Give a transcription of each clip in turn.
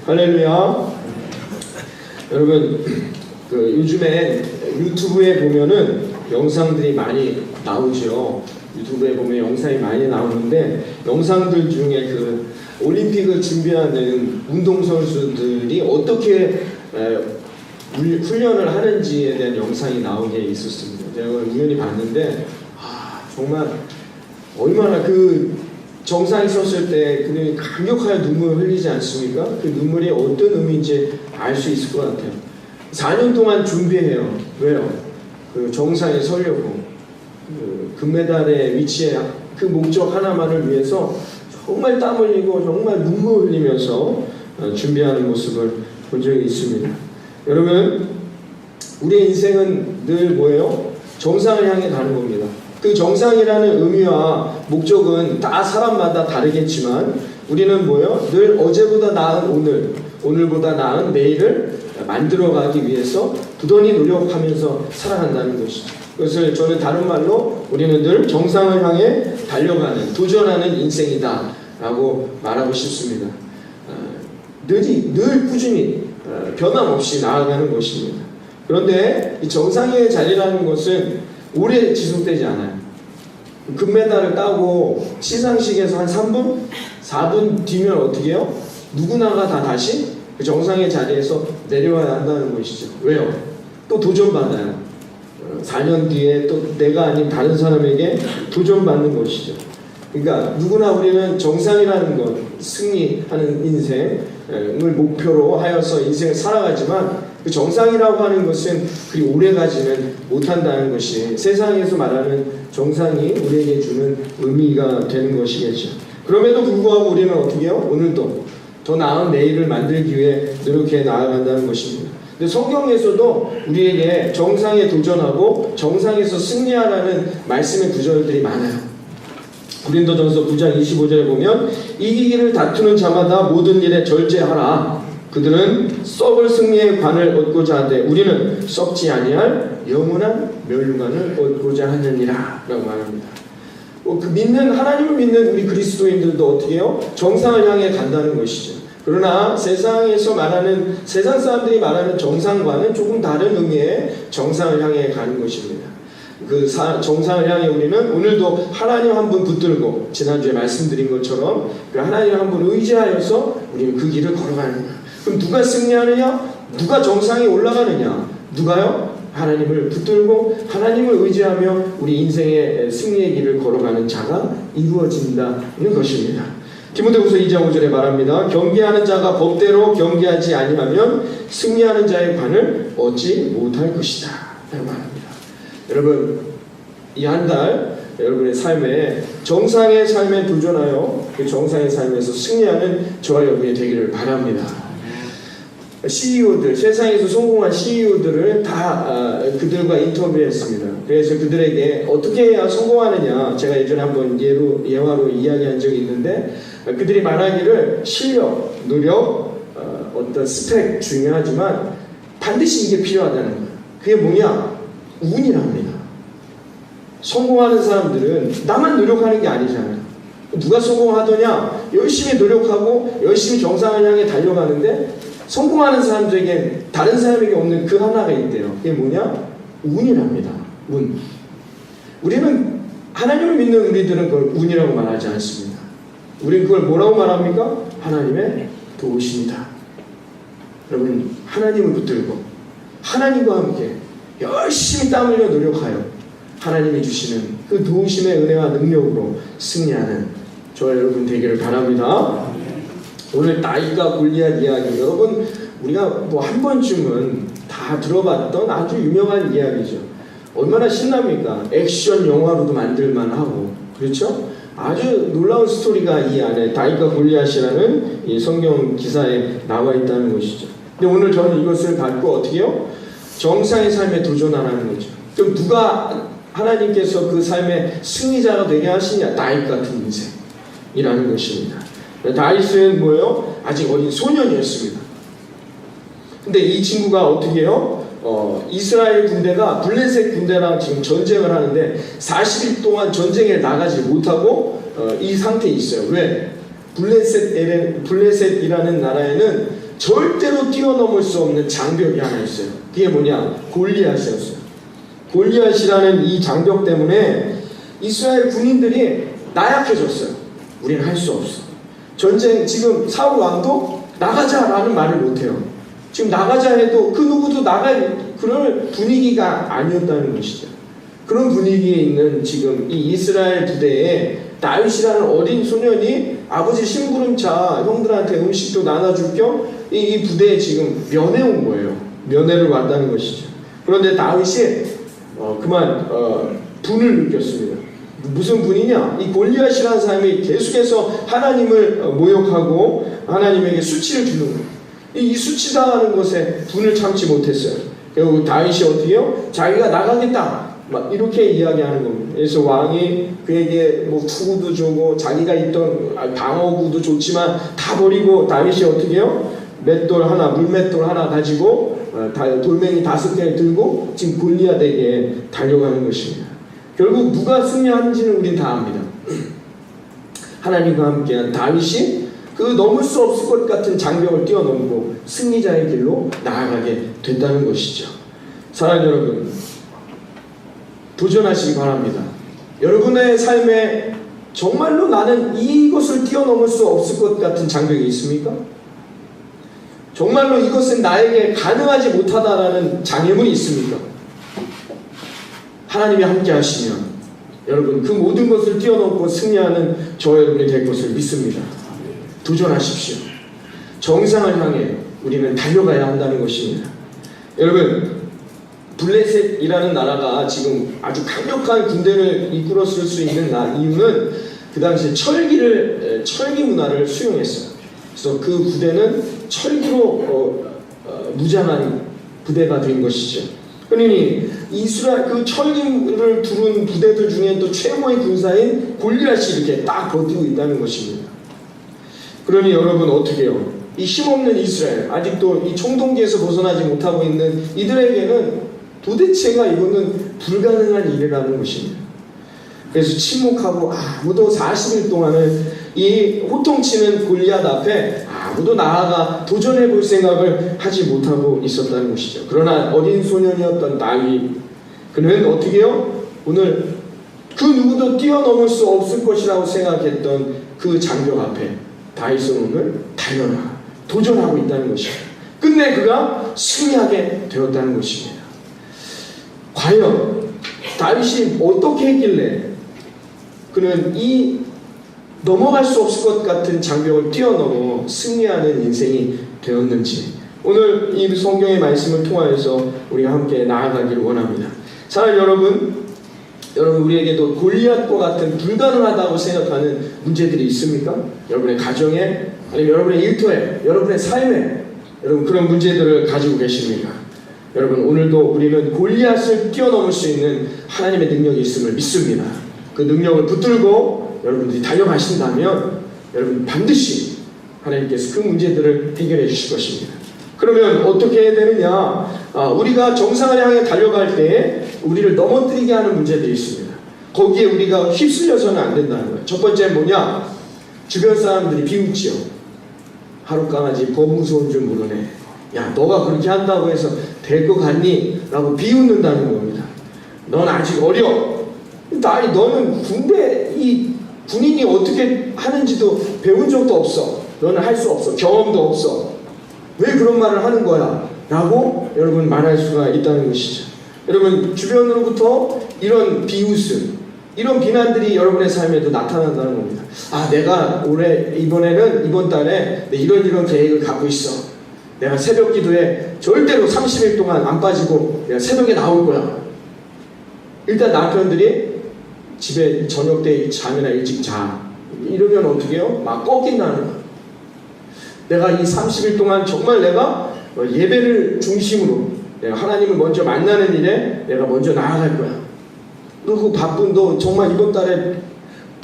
할렐루야. 여러분, 요즘에 유튜브에 보면은 영상들이 많이 나오죠. 유튜브에 보면 영상이 많이 나오는데, 영상들 중에 올림픽을 준비하는 운동선수들이 어떻게 훈련을 하는지에 대한 영상이 나오게 있었습니다. 제가 우연히 봤는데, 정말 얼마나 정상에 섰을 때 그들이 강력하게 눈물을 흘리지 않습니까? 그 눈물이 어떤 의미인지 알 수 있을 것 같아요. 4년 동안 준비해요. 왜요? 정상에 서려고. 금메달의 위치에 그 목적 하나만을 위해서 정말 땀 흘리고 정말 눈물 흘리면서 준비하는 모습을 본 적이 있습니다. 여러분, 우리의 인생은 늘 뭐예요? 정상을 향해 가는 겁니다. 그 정상이라는 의미와 목적은 다 사람마다 다르겠지만, 우리는 뭐예요? 늘 어제보다 나은 오늘, 오늘보다 나은 내일을 만들어가기 위해서 부단히 노력하면서 살아간다는 것이죠. 그것을 저는 다른 말로 우리는 늘 정상을 향해 달려가는, 도전하는 인생이다 라고 말하고 싶습니다. 늘 꾸준히 변함없이 나아가는 것입니다. 그런데 이 정상의 자리라는 것은 오래 지속되지 않아요. 금메달을 따고 시상식에서 한 3분? 4분 뒤면 어떻게 해요? 누구나가 다 다시 그 정상의 자리에서 내려와야 한다는 것이죠. 왜요? 또 도전받아요. 4년 뒤에 또 내가 아닌 다른 사람에게 도전받는 것이죠. 그러니까 누구나 우리는 정상이라는 것, 승리하는 인생을 목표로 하여서 인생을 살아가지만, 그 정상이라고 하는 것은 그리 오래 가지는 못한다는 것이 세상에서 말하는 정상이 우리에게 주는 의미가 되는 것이겠죠. 그럼에도 불구하고 우리는 어떻게 해요? 오늘도 더 나은 내일을 만들기 위해 노력해 나아간다는 것입니다. 근데 성경에서도 우리에게 정상에 도전하고 정상에서 승리하라는 말씀의 구절들이 많아요. 고린도전서 9장 25절에 보면, 이기기를 다투는 자마다 모든 일에 절제하라. 그들은 썩을 승리의 관을 얻고자 하되 우리는 썩지 아니할 영원한 멸류관을 얻고자 하느니라 라고 말합니다. 하나님을 믿는 우리 그리스도인들도 어떻게 해요? 정상을 향해 간다는 것이죠. 그러나 세상에서 말하는, 세상 사람들이 말하는 정상과는 조금 다른 의미의 정상을 향해 가는 것입니다. 정상을 향해 우리는 오늘도 하나님 한 분 붙들고, 지난주에 말씀드린 것처럼 하나님 한 분 의지하여서 우리는 그 길을 걸어가느냐. 그럼 누가 승리하느냐? 누가 정상에 올라가느냐? 누가요? 하나님을 붙들고 하나님을 의지하며 우리 인생의 승리의 길을 걸어가는 자가 이루어진다는 것입니다. 디모데후서 2장 5절에 말합니다. 경계하는 자가 법대로 경계하지 아니하면 승리하는 자의 관을 얻지 못할 것이다 라고 말합니다. 여러분, 이 한 달 여러분의 삶에 정상의 삶에 도전하여 그 정상의 삶에서 승리하는 저와 여러분이 되기를 바랍니다. CEO들, 세상에서 성공한 CEO들을 다 그들과 인터뷰했습니다. 그래서 그들에게 어떻게 해야 성공하느냐, 제가 예전에 한번 예화로 이야기한 적이 있는데, 그들이 말하기를 실력, 노력, 어떤 스펙 중요하지만 반드시 이게 필요하다는 거예요. 그게 뭐냐? 운이랍니다. 성공하는 사람들은 나만 노력하는 게 아니잖아요. 누가 성공하더냐? 열심히 노력하고 열심히 정상을 향해 달려가는데, 성공하는 사람들에게 다른 사람에게 없는 그 하나가 있대요. 그게 뭐냐? 운이랍니다. 운. 우리는, 하나님을 믿는 우리들은 그걸 운이라고 말하지 않습니다. 우리는 그걸 뭐라고 말합니까? 하나님의 도우심이다. 여러분, 하나님을 붙들고 하나님과 함께 열심히 땀 흘려 노력하여 하나님이 주시는 그 도우심의 은혜와 능력으로 승리하는 저와 여러분 되기를 바랍니다. 오늘 다윗과 골리앗 이야기, 여러분 우리가 한 번쯤은 다 들어봤던 아주 유명한 이야기죠. 얼마나 신납니까? 액션 영화로도 만들만 하고, 그렇죠? 아주 놀라운 스토리가 이 안에 다윗과 골리앗이라는 이 성경 기사에 나와 있다는 것이죠. 근데 오늘 저는 이것을 갖고 어떻게 해요? 정상의 삶에 도전하라는 거죠. 그럼 누가 하나님께서 그 삶의 승리자가 되게 하시냐? 다윗 같은 인생이라는 것입니다. 다윗은 뭐예요? 아직 어린 소년이었습니다. 근데 이 친구가 어떻게 해요? 이스라엘 군대가 블레셋 군대랑 지금 전쟁을 하는데 40일 동안 전쟁에 나가지 못하고 이 상태에 있어요. 왜? 블레셋이라는 나라에는 절대로 뛰어넘을 수 없는 장벽이 하나 있어요. 그게 뭐냐? 골리앗이었어요. 골리앗이라는 이 장벽 때문에 이스라엘 군인들이 나약해졌어요. 우리는 할 수 없어. 전쟁, 지금 사울 왕도 나가자라는 말을 못해요. 지금 나가자 해도 그 누구도 나갈 그런 분위기가 아니었다는 것이죠. 그런 분위기에 있는 지금 이 이스라엘 부대에 다윗이라는 어린 소년이 아버지 심부름차 형들한테 음식도 나눠줄 겸 이 부대에 지금 면회 온 거예요. 면회를 왔다는 것이죠. 그런데 다윗이 분을 느꼈습니다. 무슨 분이냐? 이 골리앗이라는 사람이 계속해서 하나님을 모욕하고 하나님에게 수치를 주는 거예요. 이 수치당하는 것에 분을 참지 못했어요. 결국 다윗이 어떻게 해요? 자기가 나가겠다 막 이렇게 이야기하는 겁니다. 그래서 왕이 그에게 뭐 투구도 주고 자기가 있던 방어구도 좋지만 다 버리고 다윗이 어떻게 해요? 물맷돌 하나 가지고 돌멩이 5개를 들고 지금 골리앗에게 달려가는 것입니다. 결국 누가 승리하는지는 우린 다 압니다. 하나님과 함께한 다윗이 그 넘을 수 없을 것 같은 장벽을 뛰어넘고 승리자의 길로 나아가게 된다는 것이죠. 사랑하는 여러분, 도전하시기 바랍니다. 여러분의 삶에 정말로 나는 이것을 뛰어넘을 수 없을 것 같은 장벽이 있습니까? 정말로 이것은 나에게 가능하지 못하다라는 장애물이 있습니까? 하나님이 함께 하시면 여러분 그 모든 것을 뛰어넘고 승리하는 저와 여러분이 될 것을 믿습니다. 도전하십시오. 정상을 향해 우리는 달려가야 한다는 것입니다. 여러분, 블레셋이라는 나라가 지금 아주 강력한 군대를 이끌었을 수 있는 이유는 그 당시에 철기 문화를 수용했어요. 그래서 그 부대는 철기로 무장한 부대가 된 것이죠. 그러니 이스라엘 그 철기를 두른 부대들 중에 또 최고의 군사인 골리앗이 이렇게 딱 버티고 있다는 것입니다. 그러니 여러분 어떻게 해요? 이 힘없는 이스라엘, 아직도 이 총동기에서 벗어나지 못하고 있는 이들에게는 도대체가 이거는 불가능한 일이라는 것입니다. 그래서 침묵하고 아무도 40일 동안은 이 호통치는 골리앗 앞에 아무도 나아가 도전해 볼 생각을 하지 못하고 있었다는 것이죠. 그러나 어린 소년이었던 다윗, 그는 어떻게 해요? 오늘 그 누구도 뛰어넘을 수 없을 것이라고 생각했던 그 장벽 앞에 다윗은 오늘 달려나 도전하고 있다는 것입니다. 끝내 그가 승리하게 되었다는 것입니다. 과연 다윗이 어떻게 했길래 그는 이 넘어갈 수 없을 것 같은 장벽을 뛰어넘어 승리하는 인생이 되었는지 오늘 이 성경의 말씀을 통하여서 우리가 함께 나아가기를 원합니다. 사랑하는 여러분 우리에게도 골리앗과 같은 불가능하다고 생각하는 문제들이 있습니까? 여러분의 가정에 아니면 여러분의 일터에 여러분의 삶에 여러분 그런 문제들을 가지고 계십니까? 여러분 오늘도 우리는 골리앗을 뛰어넘을 수 있는 하나님의 능력이 있음을 믿습니다. 그 능력을 붙들고 여러분들이 달려가신다면 여러분 반드시 하나님께서 그 문제들을 해결해 주실 것입니다. 그러면 어떻게 해야 되느냐? 우리가 정상을 향해 달려갈 때 우리를 넘어뜨리게 하는 문제들이 있습니다. 거기에 우리가 휩쓸려서는 안 된다는 거예요. 첫 번째는 뭐냐? 주변 사람들이 비웃지요. 하룻강아지 법 무서운 줄 모르네. 야, 너가 그렇게 한다고 해서 될 것 같니? 라고 비웃는다는 겁니다. 넌 아직 어려. 너는 군대 이 군인이 어떻게 하는지도 배운 적도 없어. 너는 할 수 없어. 경험도 없어. 왜 그런 말을 하는 거야? 라고 여러분 말할 수가 있다는 것이죠. 여러분 주변으로부터 이런 비웃음, 이런 비난들이 여러분의 삶에도 나타난다는 겁니다. 내가 이번 달에 이런 계획을 갖고 있어. 내가 새벽 기도에 절대로 30일 동안 안 빠지고 내가 새벽에 나올 거야. 일단 남편들이 집에 저녁 때 잠이나 일찍 자. 이러면 어떻게 해요? 막 꺾인다는 거야. 내가 이 30일 동안 정말 내가 예배를 중심으로 내가 하나님을 먼저 만나는 일에 내가 먼저 나아갈 거야. 그리고 바쁜 너 정말 이번 달에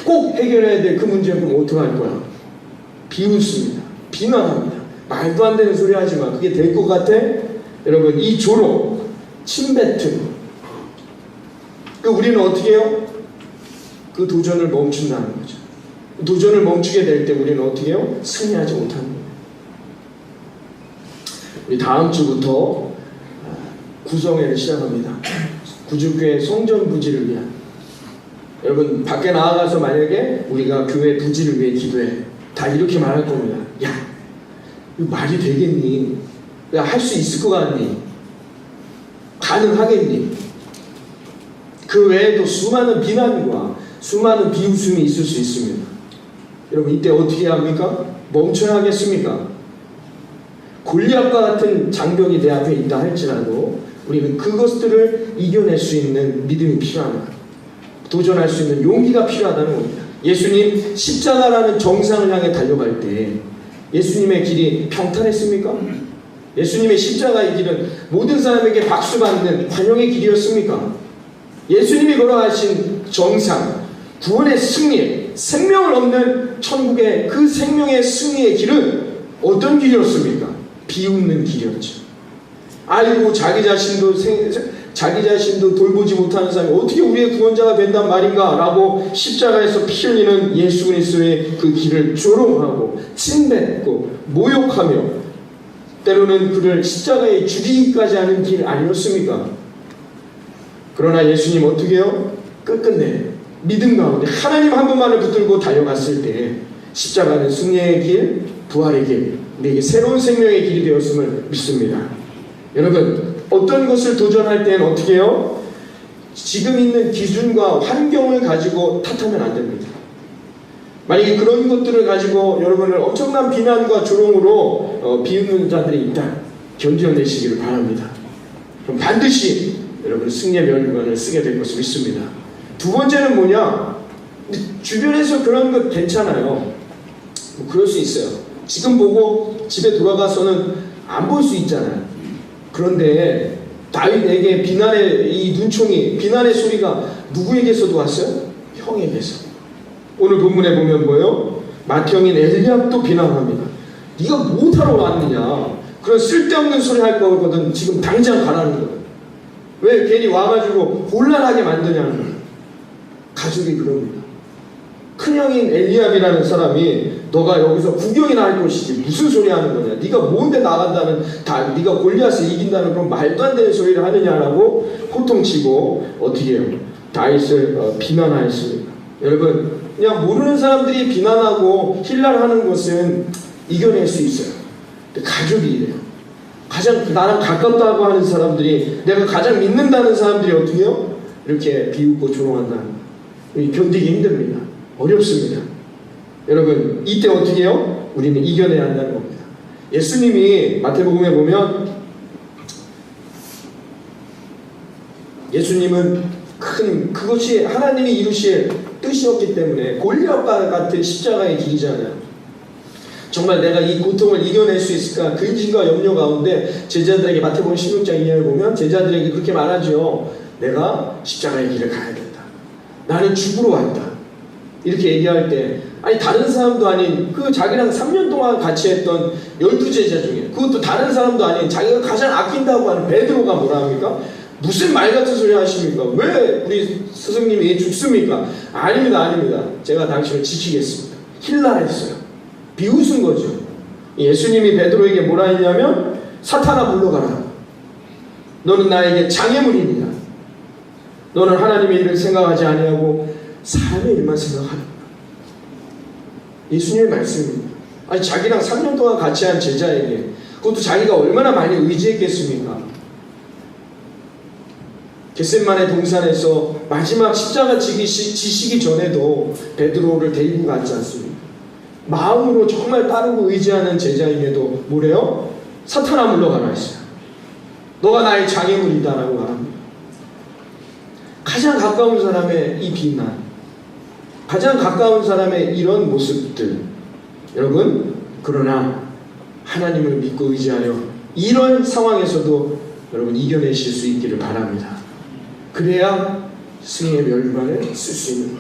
꼭 해결해야 될 그 문제는 그럼 어떻게 할 거야? 비웃습니다. 비난합니다. 말도 안 되는 소리 하지 마. 그게 될 것 같아? 여러분 이 조롱, 침뱉음. 우리는 어떻게 해요? 그 도전을 멈춘다는 거죠. 도전을 멈추게 될 때 우리는 어떻게 해요? 승리하지 못하는 거예요. 우리 다음 주부터 구성회를 시작합니다. 구주교회 성전 부지를 위한. 여러분 밖에 나아가서 만약에 우리가 교회 부지를 위해 기도해, 다 이렇게 말할 겁니다. 야, 이거 말이 되겠니? 내가 할 수 있을 것 같니? 가능하겠니? 그 외에도 수많은 비난과 수많은 비웃음이 있을 수 있습니다. 여러분 이때 어떻게 합니까? 멈춰야 하겠습니까? 골리앗과 같은 장벽이 내 앞에 있다 할지라도 우리는 그것들을 이겨낼 수 있는 믿음이 필요합니다. 도전할 수 있는 용기가 필요하다는 겁니다. 예수님 십자가라는 정상을 향해 달려갈 때 예수님의 길이 평탄했습니까? 예수님의 십자가의 길은 모든 사람에게 박수받는 환영의 길이었습니까? 예수님이 걸어가신 정상, 구원의 승리, 생명을 얻는 천국의 그 생명의 승리의 길은 어떤 길이었습니까? 비웃는 길이었죠. 아이고 자기 자신도 돌보지 못하는 사람이 어떻게 우리의 구원자가 된단 말인가 라고 십자가에서 피 흘리는 예수 그리스도의 그 길을 조롱하고 침뱉고 모욕하며 때로는 그를 십자가에 죽이기까지 하는 길 아니었습니까? 그러나 예수님 어떻게 해요? 끝끝내 믿음 가운데 하나님 한 분만을 붙들고 달려갔을 때 십자가는 승리의 길, 부활의 길, 우리에게 새로운 생명의 길이 되었음을 믿습니다. 여러분 어떤 것을 도전할 때는 어떻게 해요? 지금 있는 기준과 환경을 가지고 탓하면 안 됩니다. 만약에 그런 것들을 가지고 여러분을 엄청난 비난과 조롱으로 비웃는 자들이 있다, 견뎌내시기를 바랍니다. 그럼 반드시 여러분 승리의 멸관을 쓰게 될 것을 믿습니다. 두 번째는 뭐냐? 주변에서 그런 것 괜찮아요. 뭐 그럴 수 있어요. 지금 보고 집에 돌아가서는 안 볼 수 있잖아요. 그런데 다윗에게 비난의 이 눈총이, 비난의 소리가 누구에게서도 왔어요? 형에게서. 오늘 본문에 보면 뭐예요? 맏형인 엘리압도 비난합니다. 네가 뭐하러 왔느냐? 그런 쓸데없는 소리 할 거거든 지금 당장 가라는 거예요. 왜 괜히 와가지고 곤란하게 만드냐는 거예요. 가족이 그럽니다. 큰형인 엘리압이라는 사람이 너가 여기서 구경이나 할 것이지 무슨 소리 하는 거냐? 네가 뭔데 나간다는, 네가 골리앗을 이긴다는 그런 말도 안 되는 소리를 하느냐라고 호통치고 어떻게 해요? 다윗을 비난하였습니다. 여러분 그냥 모르는 사람들이 비난하고 힐날하는 것은 이겨낼 수 있어요. 근데 가족이 이래요. 가장 나랑 가깝다고 하는 사람들이, 내가 가장 믿는다는 사람들이 어떻게 해요? 이렇게 비웃고 조롱한다는 거예요. 견디기 힘듭니다. 어렵습니다. 여러분 이때 어떻게 해요? 우리는 이겨내야 한다는 겁니다. 예수님이 마태복음에 보면 예수님은 그것이 하나님이 이루실 뜻이었기 때문에 골리앗과 같은 십자가의 길이잖아요. 정말 내가 이 고통을 이겨낼 수 있을까? 근심과 염려 가운데 제자들에게 마태복음 16장 2절을 보면 제자들에게 그렇게 말하죠. 내가 십자가의 길을 가야 된다. 나는 죽으러 왔다. 이렇게 얘기할 때 아니 다른 사람도 아닌 그 자기랑 3년 동안 같이 했던 12제자 중에, 그것도 다른 사람도 아닌 자기가 가장 아낀다고 하는 베드로가 뭐라 합니까? 무슨 말 같은 소리 하십니까? 왜 우리 스승님이 죽습니까? 아닙니다. 제가 당신을 지키겠습니다. 힐날했어요. 비웃은 거죠. 예수님이 베드로에게 뭐라 했냐면 사탄아 물러가라. 너는 나에게 장애물이니라. 너는 하나님의 일을 생각하지 아니하고 사람의 일만 생각하라. 예수님의 말씀입니다. 아니 자기랑 3년 동안 같이 한 제자에게, 그것도 자기가 얼마나 많이 의지했겠습니까? 겟셋마네 동산에서 마지막 십자가 지시기 전에도 베드로를 데리고 갔지 않습니까? 마음으로 정말 따르고 의지하는 제자에게도 뭐래요? 사탄아 물러가라 했어요. 너가 나의 장애물이다 라고 말합니다. 가장 가까운 사람의 이 비난, 가장 가까운 사람의 이런 모습들, 여러분 그러나 하나님을 믿고 의지하여 이런 상황에서도 여러분 이겨내실 수 있기를 바랍니다. 그래야 승리의 멸관을 쓸 수 있는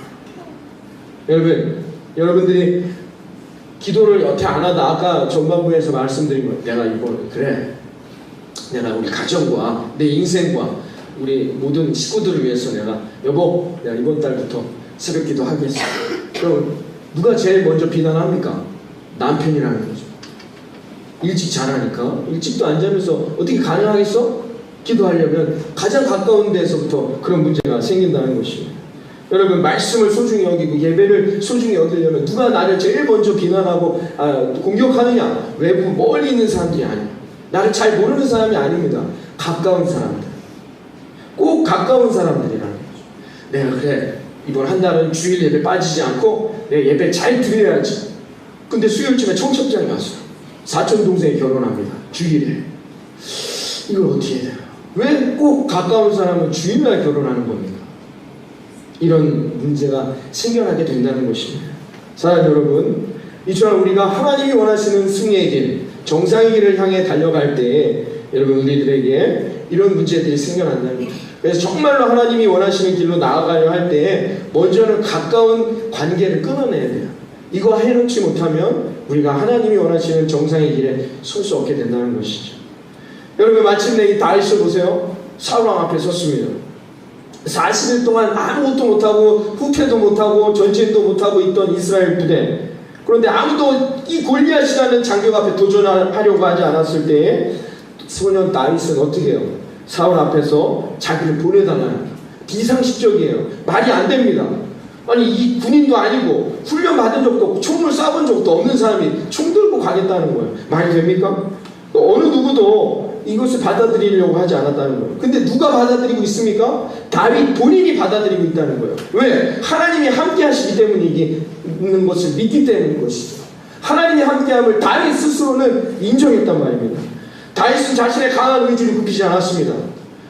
거예요. 여러분들이 기도를 여태 안 하다 아까 전반부에서 말씀드린 거, 내가 이번 그래 내가 우리 가정과 내 인생과 우리 모든 식구들을 위해서 내가 이번 달부터 새벽 기도 하겠어. 그럼 누가 제일 먼저 비난합니까? 남편이라는 거죠. 일찍 자라니까. 일찍도 안 자면서 어떻게 가능하겠어? 기도하려면 가장 가까운 데서부터 그런 문제가 생긴다는 것입니다. 여러분, 말씀을 소중히 여기고 예배를 소중히 여기려면 누가 나를 제일 먼저 비난하고 공격하느냐? 외부 멀리 있는 사람들이 아니에요. 나를 잘 모르는 사람이 아닙니다. 가까운 사람들. 꼭 가까운 사람들이라는 거죠. 내가 그래, 이번 한 달은 주일 예배 빠지지 않고 내 예배 잘 드려야지. 근데 수요일쯤에 청첩장이 왔어요. 사촌 동생이 결혼합니다. 주일에. 이걸 어떻게 해야 돼요? 왜 꼭 가까운 사람은 주일날 결혼하는 겁니까? 이런 문제가 생겨나게 된다는 것입니다. 사랑하는 여러분, 이처럼 우리가 하나님이 원하시는 승리의 길, 정상의 길을 향해 달려갈 때에 여러분, 우리들에게 이런 문제들이 생겨난다는 거죠. 그래서 정말로 하나님이 원하시는 길로 나아가려 할 때에 먼저는 가까운 관계를 끊어내야 돼요. 이거 해놓지 못하면 우리가 하나님이 원하시는 정상의 길에 설 수 없게 된다는 것이죠. 여러분, 마침내 이 다윗을 보세요. 사울왕 앞에 섰습니다. 40일 동안 아무것도 못하고 후퇴도 못하고 전진도 못하고 있던 이스라엘 부대. 그런데 아무도 이 골리앗이라는 장벽 앞에 도전하려고 하지 않았을 때에 소년 다윗은 어떻게 해요? 사울 앞에서 자기를 보내달라는, 비상식적이에요. 말이 안 됩니다. 아니, 이 군인도 아니고 훈련 받은 적도 없고 총을 쏴본 적도 없는 사람이 총 들고 가겠다는 거예요. 말이 됩니까? 어느 누구도 이것을 받아들이려고 하지 않았다는 거예요. 근데 누가 받아들이고 있습니까? 다윗 본인이 받아들이고 있다는 거예요. 왜? 하나님이 함께 하시기 때문에 이게 있는 것을 믿기 때문인 것이죠. 하나님이 함께함을 다윗 스스로는 인정했단 말입니다. 다윗은 자신의 강한 의지를 굽히지 않았습니다.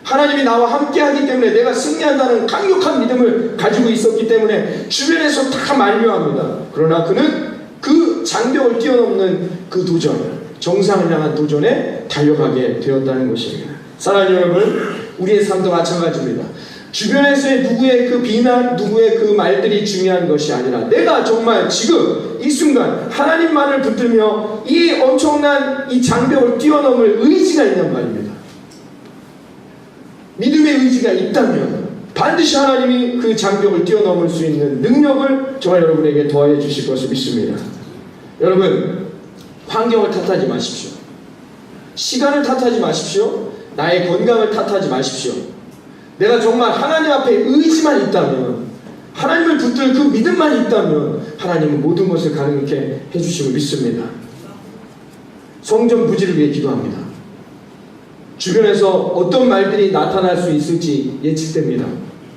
하나님이 나와 함께하기 때문에 내가 승리한다는 강력한 믿음을 가지고 있었기 때문에 주변에서 다 만류합니다. 그러나 그는 그 장벽을 뛰어넘는 그 도전, 정상을 향한 도전에 달려가게 되었다는 것입니다. 사랑하는 여러분, 우리의 삶도 마찬가지입니다. 주변에서의 누구의 그 비난, 누구의 그 말들이 중요한 것이 아니라 내가 정말 지금 이 순간 하나님만을 붙들며 이 엄청난 이 장벽을 뛰어넘을 의지가 있단 말입니다. 믿음의 의지가 있다면 반드시 하나님이 그 장벽을 뛰어넘을 수 있는 능력을 저와 여러분에게 더해 주실 것을 믿습니다. 여러분, 환경을 탓하지 마십시오. 시간을 탓하지 마십시오. 나의 건강을 탓하지 마십시오. 내가 정말 하나님 앞에 의지만 있다면, 하나님을 붙들 그 믿음만 있다면 하나님은 모든 것을 가능하게 해주심을 믿습니다. 성전 부지를 위해 기도합니다. 주변에서 어떤 말들이 나타날 수 있을지 예측됩니다.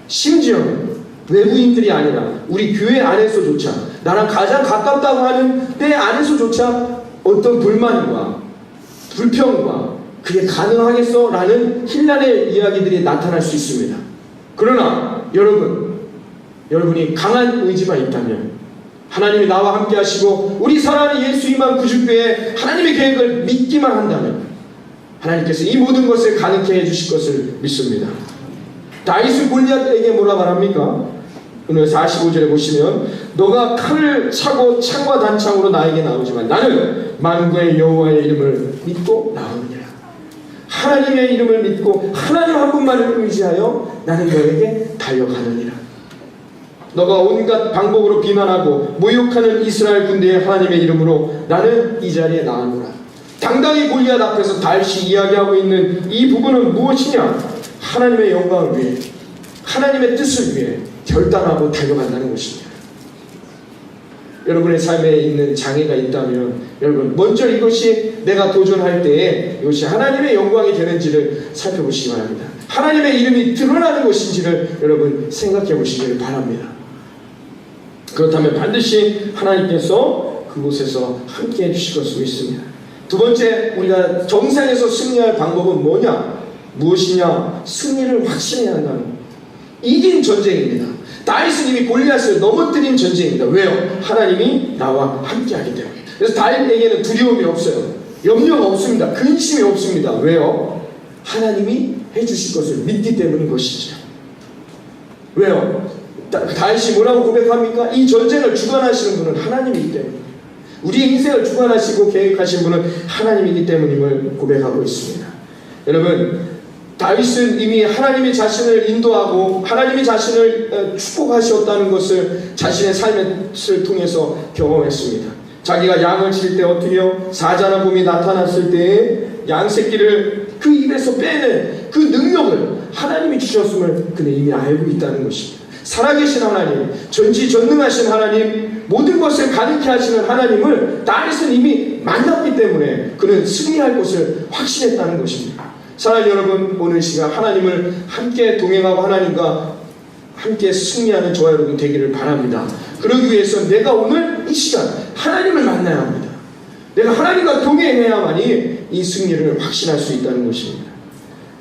심지어는 외부인들이 아니라 우리 교회 안에서조차, 나랑 가장 가깝다고 하는 내 안에서조차 어떤 불만과 불평과 그게 가능하겠어? 라는 힐난의 이야기들이 나타날 수 있습니다. 그러나 여러분이 강한 의지만 있다면, 하나님이 나와 함께 하시고 우리 사랑하는 예수 이만 구주교회 하나님의 계획을 믿기만 한다면 하나님께서 이 모든 것을 가능케 해주실 것을 믿습니다. 다윗은 골리앗에게 뭐라 말합니까? 오늘 45절에 보시면 너가 칼을 차고 창과 단창으로 나에게 나오지만 나는 만군의 여호와의 이름을 믿고 나오느니라. 하나님의 이름을 믿고 하나님 한 분만을 의지하여 나는 너에게 달려가느니라. 너가 온갖 방법으로 비난하고 모욕하는 이스라엘 군대의 하나님의 이름으로 나는 이 자리에 나아노라. 당당히 골리앗 앞에서 다윗이 이야기하고 있는 이 부분은 무엇이냐? 하나님의 영광을 위해, 하나님의 뜻을 위해 결단하고 달려간다는 것입니다. 여러분의 삶에 있는 장애가 있다면 여러분 먼저 이것이 내가 도전할 때에 이것이 하나님의 영광이 되는지를 살펴보시기 바랍니다. 하나님의 이름이 드러나는 것인지를 여러분 생각해 보시기를 바랍니다. 그렇다면 반드시 하나님께서 그곳에서 함께 해주실 것을 믿습니다. 두 번째, 우리가 정상에서 승리할 방법은 뭐냐? 무엇이냐? 승리를 확신해야 한다는 것. 이긴 전쟁입니다. 다윗은 이미 골리앗을 넘어뜨린 전쟁입니다. 왜요? 하나님이 나와 함께하기 때문에. 그래서 다윗에게는 두려움이 없어요. 염려가 없습니다. 근심이 없습니다. 왜요? 하나님이 해주실 것을 믿기 때문인 것이죠. 왜요? 다윗이 뭐라고 고백합니까? 이 전쟁을 주관하시는 분은 하나님이기 때문에, 우리의 인생을 주관하시고 계획하신 분은 하나님이기 때문임을 고백하고 있습니다. 여러분, 다윗은 이미 하나님이 자신을 인도하고 하나님이 자신을 축복하셨다는 것을 자신의 삶을 통해서 경험했습니다. 자기가 양을 칠 때 어떻게 해요? 사자나 곰이 나타났을 때 양 새끼를 그 입에서 빼는 그 능력을 하나님이 주셨음을 그는 이미 알고 있다는 것입니다. 살아계신 하나님, 전지전능하신 하나님, 모든 것을 가능케 하시는 하나님을 다윗은 이미 만났기 때문에 그는 승리할 것을 확신했다는 것입니다. 사랑하는 여러분, 오늘 시간 하나님을 함께 동행하고 하나님과 함께 승리하는 저와 여러분 되기를 바랍니다. 그러기 위해서 내가 오늘 이 시간 하나님을 만나야 합니다. 내가 하나님과 동행해야만이 이 승리를 확신할 수 있다는 것입니다.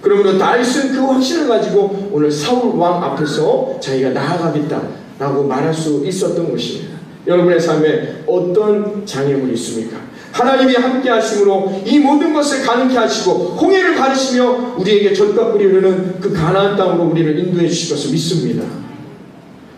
그러므로 다윗은 그 확신을 가지고 오늘 사울 왕 앞에서 자기가 나아가겠다라고 말할 수 있었던 것입니다. 여러분의 삶에 어떤 장애물이 있습니까? 하나님이 함께 하심으로 이 모든 것을 가능케 하시고 홍해를 가르시며 우리에게 젖과 꿀이 흐르는 그 가나안 땅으로 우리를 인도해 주실 것을 믿습니다.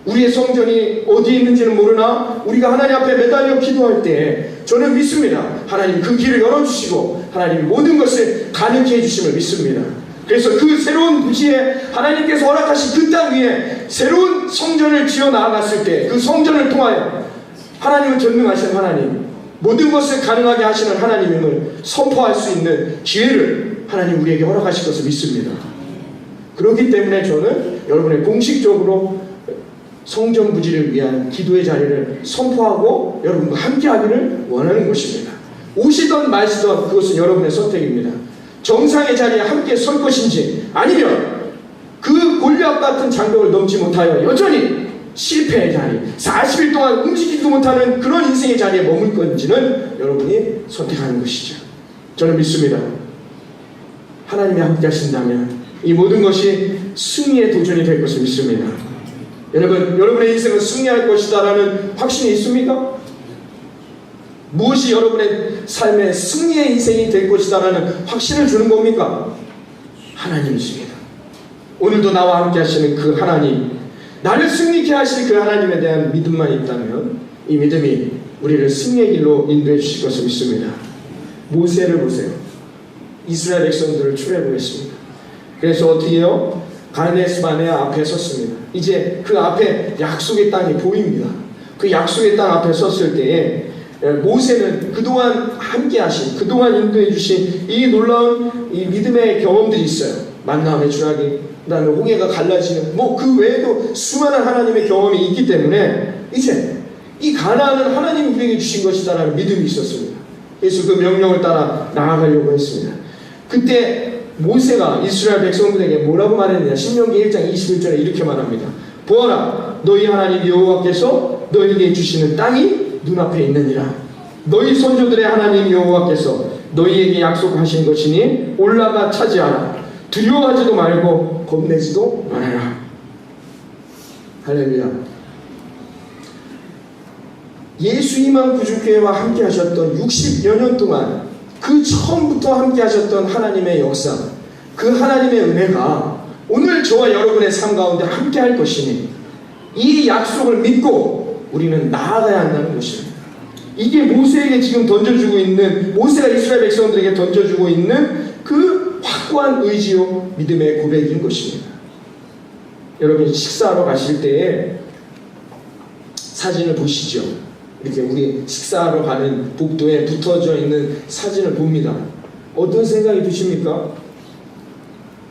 우리의 성전이 어디에 있는지는 모르나 우리가 하나님 앞에 매달려 기도할 때 저는 믿습니다. 하나님 그 길을 열어주시고 하나님이 모든 것을 가능케 해주심을 믿습니다. 그래서 그 새로운 부지에 하나님께서 허락하신 그 땅 위에 새로운 성전을 지어 나아갔을 때 그 성전을 통하여 하나님은 전능하신 하나님, 모든 것을 가능하게 하시는 하나님임을 선포할 수 있는 기회를 하나님 우리에게 허락하실 것을 믿습니다. 그렇기 때문에 저는 여러분의 공식적으로 성전 부지를 위한 기도의 자리를 선포하고 여러분과 함께 하기를 원하는 것입니다. 오시던 마시던 그것은 여러분의 선택입니다. 정상의 자리에 함께 설 것인지 아니면 그 골리앗 같은 장벽을 넘지 못하여 여전히 실패의 자리, 40일 동안 움직이지도 못하는 그런 인생의 자리에 머물 건지는 여러분이 선택하는 것이죠. 저는 믿습니다. 하나님이 함께 하신다면 이 모든 것이 승리의 도전이 될 것을 믿습니다. 여러분의 인생은 승리할 것이다라는 확신이 있습니까? 무엇이 여러분의 삶의 승리의 인생이 될 것이다라는 확신을 주는 겁니까? 하나님이십니다. 오늘도 나와 함께 하시는 그 하나님, 나를 승리케 하실 그 하나님에 대한 믿음만 있다면 이 믿음이 우리를 승리의 길로 인도해 주실 것을 믿습니다. 모세를 보세요. 이스라엘 백성들을 출애굽 보겠습니다. 그래서 어떻게 해요? 가데스 바네아 앞에 섰습니다. 이제 그 앞에 약속의 땅이 보입니다. 그 약속의 땅 앞에 섰을 때에 모세는 그동안 함께 하신, 그동안 인도해 주신 이 놀라운 이 믿음의 경험들이 있어요. 만나의 주라기, 그 다음에 홍해가 갈라지는 그 외에도 수많은 하나님의 경험이 있기 때문에 이제 이 가나안은 하나님이 우리에게 주신 것이다라는 믿음이 있었습니다. 그래서 그 명령을 따라 나아가려고 했습니다. 그때 모세가 이스라엘 백성들에게 뭐라고 말했느냐? 신명기 1장 21절에 이렇게 말합니다. 보아라, 너희 하나님 여호와께서 너희에게 주시는 땅이 눈앞에 있느니라. 너희 선조들의 하나님 여호와께서 너희에게 약속하신 것이니 올라가 차지하라. 두려워하지도 말고 겁내지도 말아라. 할렐루야. 예수 이만 구주교회와 함께 하셨던 60여 년 동안 그 처음부터 함께 하셨던 하나님의 역사, 그 하나님의 은혜가 오늘 저와 여러분의 삶 가운데 함께 할 것이니 이 약속을 믿고 우리는 나아가야 한다는 것입니다. 이게 모세에게 지금 던져주고 있는, 모세가 이스라엘 백성들에게 던져주고 있는 그 확고한 의지요 믿음의 고백인 것입니다. 여러분 식사하러 가실 때에 사진을 보시죠. 이렇게 우리 식사하러 가는 복도에 붙어져 있는 사진을 봅니다. 어떤 생각이 드십니까?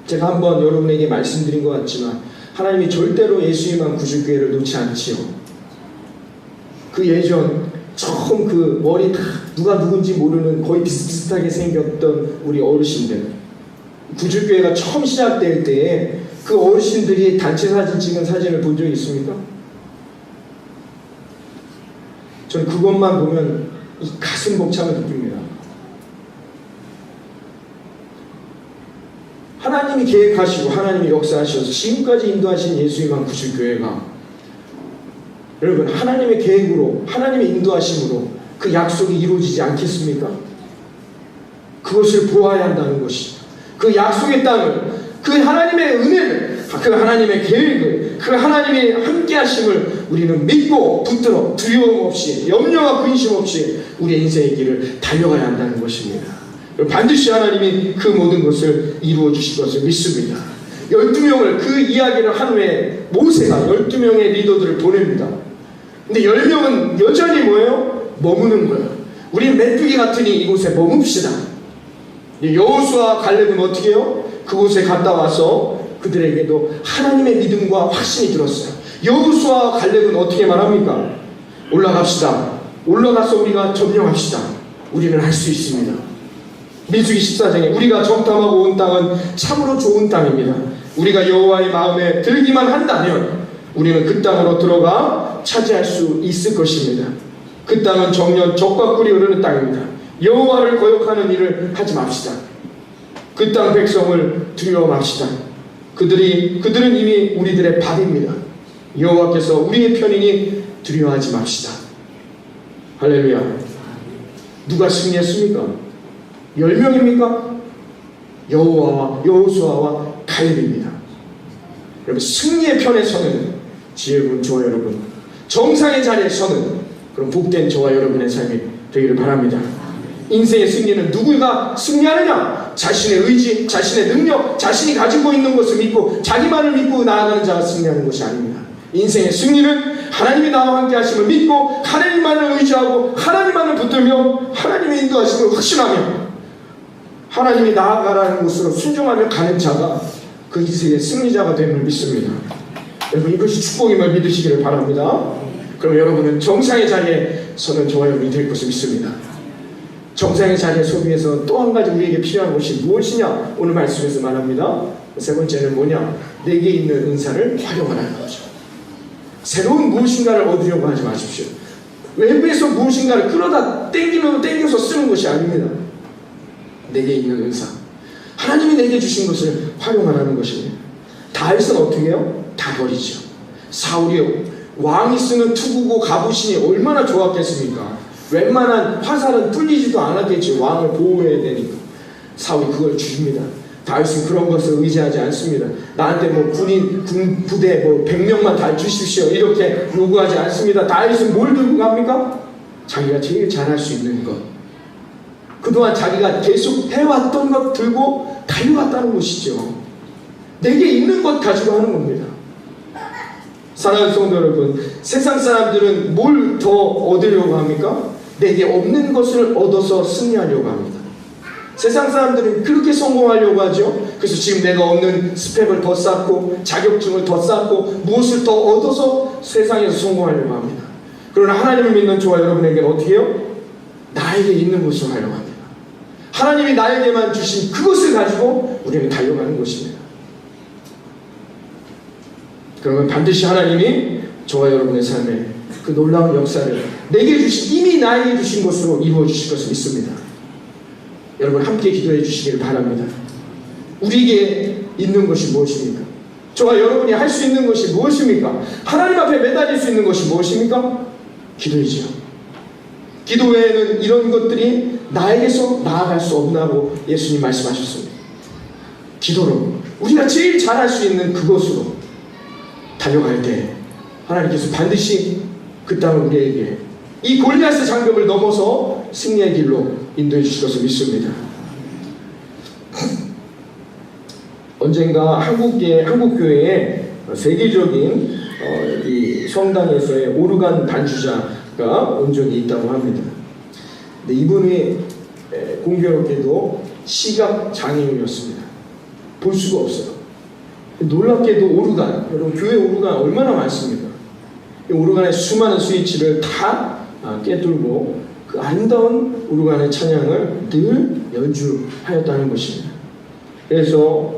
제가 한번 여러분에게 말씀드린 것 같지만 하나님이 절대로 예수님만 구주교회를 놓지 않지요. 그 예전 처음 그 머리 다 누가 누군지 모르는 거의 비슷비슷하게 생겼던 우리 어르신들, 구주교회가 처음 시작될 때에 그 어르신들이 단체 사진 찍은 사진을 본 적이 있습니까? 저는 그것만 보면 이 가슴 벅참을 느낍니다. 하나님이 계획하시고 하나님이 역사하셔서 지금까지 인도하신 예수님만 구주교회가 여러분 하나님의 계획으로, 하나님의 인도하심으로 그 약속이 이루어지지 않겠습니까? 그것을 보아야 한다는 것이죠. 그 약속의 땅을, 그 하나님의 은혜를, 그 하나님의 계획을, 그 하나님의 함께 하심을 우리는 믿고 붙들어 두려움 없이, 염려와 근심 없이 우리의 인생의 길을 달려가야 한다는 것입니다. 반드시 하나님이 그 모든 것을 이루어 주실 것을 믿습니다. 12명을 그 이야기를 한 후에 모세가 12명의 리더들을 보냅니다. 근데 10명은 여전히 뭐예요? 머무는 거예요. 우리 메뚜기 같으니 이곳에 머뭅시다. 여호수아와 갈렙은 어떻게 해요? 그곳에 갔다 와서 그들에게도 하나님의 믿음과 확신이 들었어요. 여호수아와 갈렙은 어떻게 말합니까? 올라갑시다. 올라가서 우리가 점령합시다. 우리는 할 수 있습니다. 민수기 14장에 우리가 정탐하고 온 땅은 참으로 좋은 땅입니다. 우리가 여호와의 마음에 들기만 한다면 우리는 그 땅으로 들어가 차지할 수 있을 것입니다. 그 땅은 정녕 젖과 꿀이 흐르는 땅입니다. 여호와를 거역하는 일을 하지 맙시다. 그 땅 백성을 두려워 맙시다. 그들은 이미 우리들의 밥입니다. 여호와께서 우리의 편이니 두려워하지 맙시다. 할렐루야. 누가 승리했습니까? 10명입니까? 여호수아와 갈렙입니다. 여러분, 승리의 편에 서는 지혜로운 저와 여러분, 정상의 자리에 서는 그런 복된 저와 여러분의 삶이 되기를 바랍니다. 인생의 승리는 누구가 승리하느냐? 자신의 의지, 자신의 능력, 자신이 가지고 있는 것을 믿고 자기만을 믿고 나아가는 자가 승리하는 것이 아닙니다. 인생의 승리는 하나님이 나와 함께 하심을 믿고 하나님만을 의지하고 하나님만을 붙들며 하나님의 인도하심을 확신하며 하나님이 나아가라는 곳으로 순종하며 가는 자가 그 인생의 승리자가 됨을 믿습니다. 여러분, 이것이 축복임을 믿으시기를 바랍니다. 그럼 여러분은 정상의 자리에 서는 저와 여러분이 될 것을 믿습니다. 정상의 자리에 서기 위해서 또 한 가지 우리에게 필요한 것이 무엇이냐? 오늘 말씀에서 말합니다. 세 번째는 뭐냐? 내게 있는 은사를 활용하라는 거죠. 새로운 무엇인가를 얻으려고 하지 마십시오. 외부에서 무엇인가를 끌어다 땡겨서 쓰는 것이 아닙니다. 내게 있는 은사, 하나님이 내게 주신 것을 활용하라는 것입니다. 다윗은 어떻게 해요? 다 버리죠. 사울이요, 왕이 쓰는 투구고 갑옷이 얼마나 좋았겠습니까? 웬만한 화살은 뚫리지도 않았겠지. 왕을 보호해야 되니까. 사울이 그걸 주십니다. 다윗은 그런 것을 의지하지 않습니다. 나한테 군 부대 100명만 다 주십시오 이렇게 요구하지 않습니다. 다윗은 뭘 들고 갑니까? 자기가 제일 잘할 수 있는 것, 그동안 자기가 계속 해왔던 것 들고 달려갔다는 것이죠. 내게 있는 것 가지고 하는 겁니다. 사랑하는 성도 여러분, 세상 사람들은 뭘 더 얻으려고 합니까? 내게 없는 것을 얻어서 승리하려고 합니다. 세상 사람들은 그렇게 성공하려고 하죠. 그래서 지금 내가 없는 스펙을 더 쌓고 자격증을 더 쌓고 무엇을 더 얻어서 세상에서 성공하려고 합니다. 그러나 하나님을 믿는 저와 여러분에게는 어떻게 해요? 나에게 있는 것을 하려고 합니다. 하나님이 나에게만 주신 그것을 가지고 우리는 달려가는 것입니다. 그러면 반드시 하나님이 저와 여러분의 삶에 그 놀라운 역사를 내게 주신, 이미 나에게 주신 것으로 이루어 주실 것을 믿습니다. 여러분, 함께 기도해 주시기를 바랍니다. 우리에게 있는 것이 무엇입니까? 저와 여러분이 할 수 있는 것이 무엇입니까? 하나님 앞에 매달릴 수 있는 것이 무엇입니까? 기도이죠. 기도 외에는 이런 것들이 나에게서 나아갈 수 없다고 예수님 말씀하셨습니다. 기도로 우리가 제일 잘할 수 있는 그것으로 달려갈 때 하나님께서 반드시 그 땅을 우리에게 이 골리앗의 장벽을 넘어서 승리의 길로 인도해 주실 것을 믿습니다. 언젠가 한국교회에 세계적인 이 성당에서의 오르간 반주자가 온 적이 있다고 합니다. 근데 이분이 공교롭게도 시각장애인이었습니다. 볼 수가 없어요. 놀랍게도 오르간, 여러분 교회 오르간 얼마나 많습니까? 이 오르간의 수많은 스위치를 다 깨뚫고 그 아름다운 오르간의 찬양을 늘 연주하였다는 것입니다. 그래서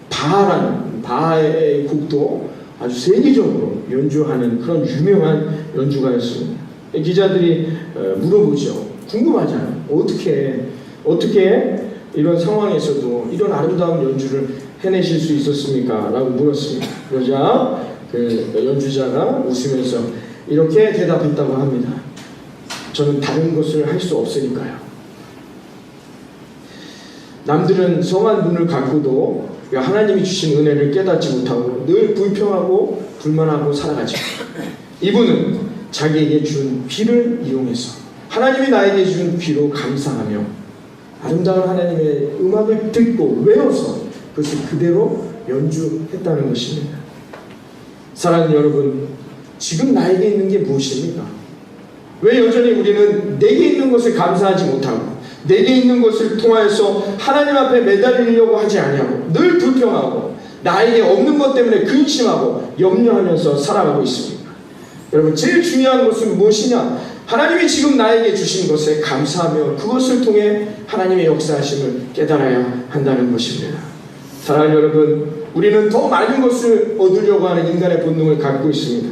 바하의 곡도 아주 세계적으로 연주하는 그런 유명한 연주가였습니다. 기자들이 물어보죠. 궁금하잖아요. 어떻게 이런 상황에서도 이런 아름다운 연주를 해내실 수 있었습니까? 라고 물었습니다. 그러자 그 연주자가 웃으면서 이렇게 대답했다고 합니다. 저는 다른 것을 할 수 없으니까요. 남들은 성한 눈을 갖고도 하나님이 주신 은혜를 깨닫지 못하고 늘 불평하고 불만하고 살아가죠. 이분은 자기에게 준 귀를 이용해서 하나님이 나에게 준 귀로 감사하며 아름다운 하나님의 음악을 듣고 외워서 그것을 그대로 연주했다는 것입니다. 사랑하는 여러분, 지금 나에게 있는 게 무엇입니까? 왜 여전히 우리는 내게 있는 것을 감사하지 못하고 내게 있는 것을 통하여서 하나님 앞에 매달리려고 하지 아니하고 늘 불평하고 나에게 없는 것 때문에 근심하고 염려하면서 살아가고 있습니다. 여러분, 제일 중요한 것은 무엇이냐? 하나님이 지금 나에게 주신 것에 감사하며 그것을 통해 하나님의 역사하심을 깨달아야 한다는 것입니다. 사랑하는 여러분, 우리는 더 많은 것을 얻으려고 하는 인간의 본능을 갖고 있습니다.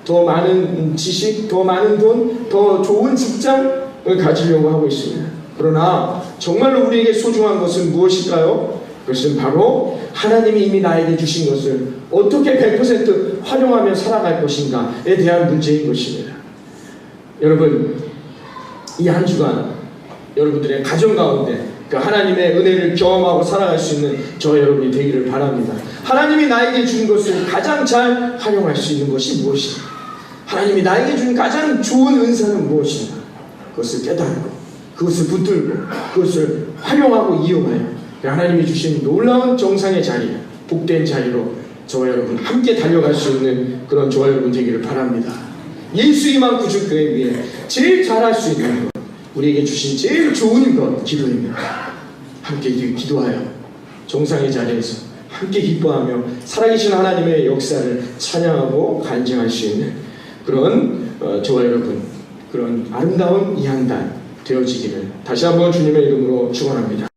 더 많은 지식, 더 많은 돈, 더 좋은 직장을 가지려고 하고 있습니다. 그러나 정말로 우리에게 소중한 것은 무엇일까요? 그것은 바로 하나님이 이미 나에게 주신 것을 어떻게 100% 활용하며 살아갈 것인가에 대한 문제인 것입니다. 여러분, 이 한 주간 여러분들의 가정 가운데 그 하나님의 은혜를 경험하고 살아갈 수 있는 저 여러분이 되기를 바랍니다. 하나님이 나에게 준 것을 가장 잘 활용할 수 있는 것이 무엇인가? 하나님이 나에게 준 가장 좋은 은사는 무엇인가? 그것을 깨달고 그것을 붙들고 그것을 활용하고 이용하여 하나님이 주신 놀라운 정상의 자리, 복된 자리로 저와 여러분 함께 달려갈 수 있는 그런 저와 여러분 되기를 바랍니다. 예수 이만 구주교회 위해 제일 잘할 수 있는 것, 우리에게 주신 제일 좋은 것, 기도입니다. 함께 기도하여 정상의 자리에서 함께 기뻐하며 살아계신 하나님의 역사를 찬양하고 간증할 수 있는 그런 저와 여러분, 그런 아름다운 이 한 달 되어지기를 다시 한번 주님의 이름으로 축원합니다.